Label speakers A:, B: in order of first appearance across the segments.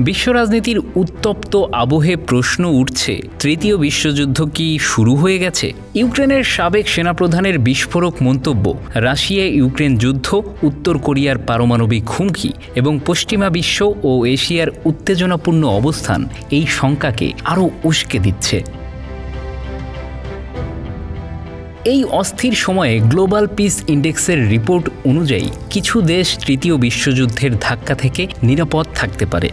A: বিশ্ব রাজনীতির উত্তপ্ত আবহে প্রশ্ন উঠছে, তৃতীয় বিশ্বযুদ্ধ কি শুরু হয়ে গেছে? ইউক্রেনের সাবেক সেনাপ্রধানের বিস্ফোরক মন্তব্য, রাশিয়া ইউক্রেন যুদ্ধ, উত্তর কোরিয়ার পারমাণবিক হুমকি এবং পশ্চিমা বিশ্ব ও এশিয়ার উত্তেজনাপূর্ণ অবস্থান এই শঙ্কাকে আরও উস্কে দিচ্ছে। এই অস্থির সময়ে গ্লোবাল পিস ইন্ডেক্সের রিপোর্ট অনুযায়ী কিছু দেশ তৃতীয় বিশ্বযুদ্ধের ধাক্কা থেকে নিরাপদ থাকতে পারে।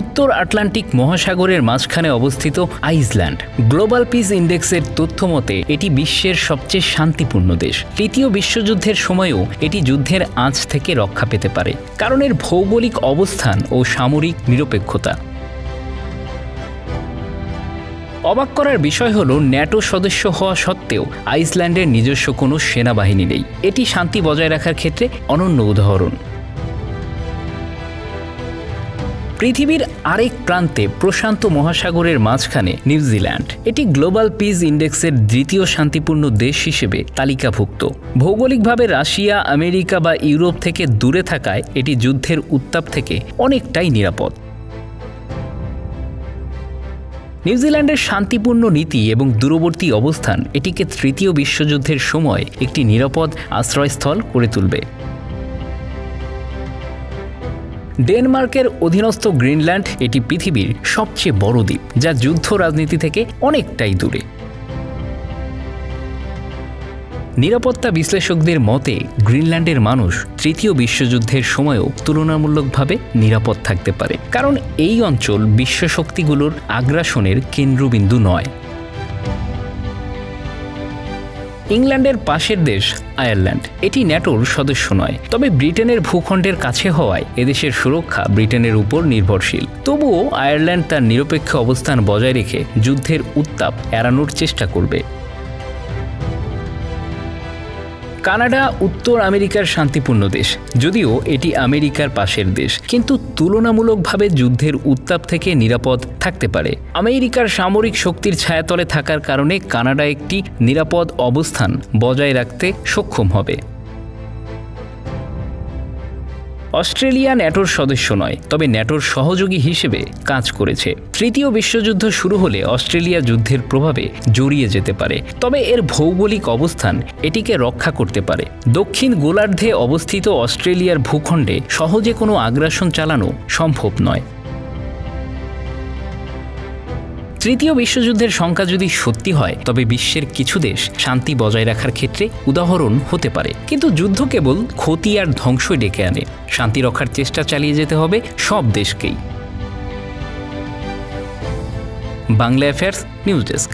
A: উত্তর আটলান্টিক মহাসাগরের মাঝখানে অবস্থিত আইসল্যান্ড গ্লোবাল পিস ইন্ডেক্সের তথ্য মতে এটি বিশ্বের সবচেয়ে শান্তিপূর্ণ দেশ। তৃতীয় বিশ্বযুদ্ধের সময়ও এটি যুদ্ধের আঁচ থেকে রক্ষা পেতে পারে, কারণ এর ভৌগোলিক অবস্থান ও সামরিক নিরপেক্ষতা। অবাক করার বিষয় হলো, ন্যাটো সদস্য হওয়া সত্ত্বেও আইসল্যান্ডের নিজস্ব কোনো সেনাবাহিনী নেই। এটি শান্তি বজায় রাখার ক্ষেত্রে অনন্য উদাহরণ। পৃথিবীর আরেক প্রান্তে প্রশান্ত মহাসাগরের মাঝখানে নিউজিল্যান্ড, এটি গ্লোবাল পিস ইন্ডেক্সের দ্বিতীয় শান্তিপূর্ণ দেশ হিসেবে তালিকাভুক্ত। ভৌগোলিকভাবে রাশিয়া, আমেরিকা বা ইউরোপ থেকে দূরে থাকায় এটি যুদ্ধের উত্তাপ থেকে অনেকটাই নিরাপদ। নিউজিল্যান্ডের শান্তিপূর্ণ নীতি এবং দূরবর্তী অবস্থান এটিকে তৃতীয় বিশ্বযুদ্ধের সময় একটি নিরাপদ আশ্রয়স্থল করে তুলবে। ডেনমার্কের অধীনস্থ গ্রিনল্যান্ড, এটি পৃথিবীর সবচেয়ে বড় দ্বীপ, যা যুদ্ধ রাজনীতি থেকে অনেকটাই দূরে। নিরাপত্তা বিশ্লেষকদের মতে গ্রিনল্যান্ডের মানুষ তৃতীয় বিশ্বযুদ্ধের সময়ও তুলনামূলকভাবে নিরাপদ থাকতে পারে, কারণ এই অঞ্চল বিশ্ব শক্তিগুলোর আগ্রাসনের কেন্দ্রবিন্দু নয়। ইংল্যান্ডের পাশের দেশ আয়ারল্যান্ড, এটি ন্যাটোর সদস্য নয়, তবে ব্রিটেনের ভূখণ্ডের কাছে হওয়ায় এদেশের সুরক্ষা ব্রিটেনের উপর নির্ভরশীল। তবুও আয়ারল্যান্ড তার নিরপেক্ষ অবস্থান বজায় রেখে যুদ্ধের উত্তাপ এড়ানোর চেষ্টা করবে। কানাডা উত্তর আমেরিকার শান্তিপূর্ণ দেশ, যদিও এটি আমেরিকার পাশের দেশ, কিন্তু তুলনামূলকভাবে যুদ্ধের উত্তাপ থেকে নিরাপদ থাকতে পারে। আমেরিকার সামরিক শক্তির ছায়াতলে থাকার কারণে কানাডা একটি নিরাপদ অবস্থান বজায় রাখতে সক্ষম হবে। অস্ট্রেলিয়া ন্যাটোর সদস্য নয়, তবে ন্যাটোর সহযোগী হিসেবে কাজ করেছে। তৃতীয় বিশ্বযুদ্ধ শুরু হলে অস্ট্রেলিয়া যুদ্ধের প্রভাবে জড়িয়ে যেতে পারে, তবে এর ভৌগোলিক অবস্থান এটিকে রক্ষা করতে পারে। দক্ষিণ গোলার্ধে অবস্থিত অস্ট্রেলিয়ার ভূখণ্ডে সহজে কোনো আগ্রাসন চালানো সম্ভব নয়। তৃতীয় বিশ্বযুদ্ধের সংখ্যা যদি সত্যি হয়, তবে বিশ্বের কিছু দেশ শান্তি বজায় রাখার ক্ষেত্রে উদাহরণ হতে পারে, কিন্তু যুদ্ধ কেবল ক্ষতি আর ধ্বংসই ডেকে আনে। শান্তি রক্ষার চেষ্টা চালিয়ে যেতে হবে সব দেশকেই। Bangla affairs news desk.